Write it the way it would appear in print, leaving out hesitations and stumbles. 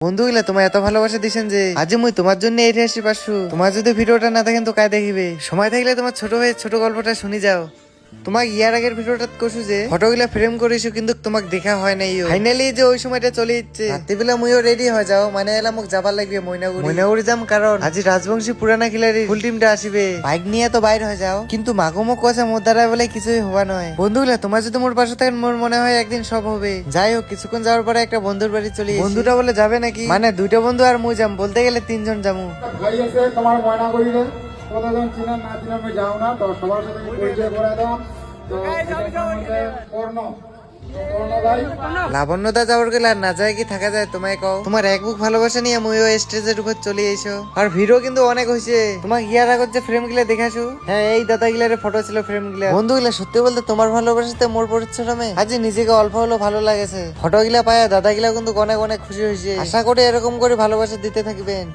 বন্ধুগুলা তোমার এত ভালোবাসা দিছেন যে আজ মুই তোমার জন্য এটে আসি পারছু। তোমার যদি ভিডিওটা না দেখেন তো কায় দেখিবে। সময় থাকলে তোমার ছোট ভাই ছোট গল্পটা শুনি যাও। তোমাক ইয়ার আগের ভিডিওটা কইছু যে ফটোগুলা ফ্রেম করিছো কিন্তু তোমাক দেখা হয় নাই। ফাইনালি যে ওই সময়টা চলে যাচ্ছে রাত্রিবেলা মুইও রেডি হয়ে যাও, মানে এলা মোক যাবার লাগবে ময়নাগুড়ি যাম, কারণ আজ রাজবংশী পুরানা খিলাড়ি ফুল টিমটা আসিবে। বাইক নিয়ে তো বাইর হয়ে যাও, কিন্তু মাগো মোক কথা মোর দ্বারা বলে কিছুই হওয়া নয়। বন্ধুগুলা তোমার যদি মোর পাশে থাকেন মোর মনে হয় একদিন সব হবে। যাই হোক কিছুক্ষণ যাওয়ার পরে একটা বন্ধুর বাড়ি চলে বন্ধুটা বলে যাবে নাকি, মানে দুইটা বন্ধু আর মুই যাম, বলতে গেলে তিনজন যামু। ভাই আছে তোমার ময়নাগুড়িতে কতজন চিনেন না চিনেন আমি যাও না, তো সবার সাথে পরিচয় করে দাও। তো কর্ণ ভাই লাবণ্যদা যাওয়ার গেলে আর না যায় কি থাকা যায়, তোমায় কও। তোমার এক বুক ভালোবাসা নিয়ে মুইও স্টেজের উপর চলে এসো। আর ভিড়ও কিন্তু অনেক হয়েছে। তোমাকে ইয়ার আগত যে ফ্রেম গিলা দেখাছো, হ্যাঁ এই দাদা গিলার ফটো ছিল ফ্রেম গিলা। বন্ধু গিলা সত্যি বলতে তোমার ভালোবাসাতে মোর পরিশ্রমে আজ নিজেকে অল্প হলো ভালো লাগেছে। ফটো গিলা পায়া দাদা গিলা কিন্তু অনেক অনেক খুশি হয়েছে। আশা করি এরকম করে ভালোবাসা দিতে থাকবেন।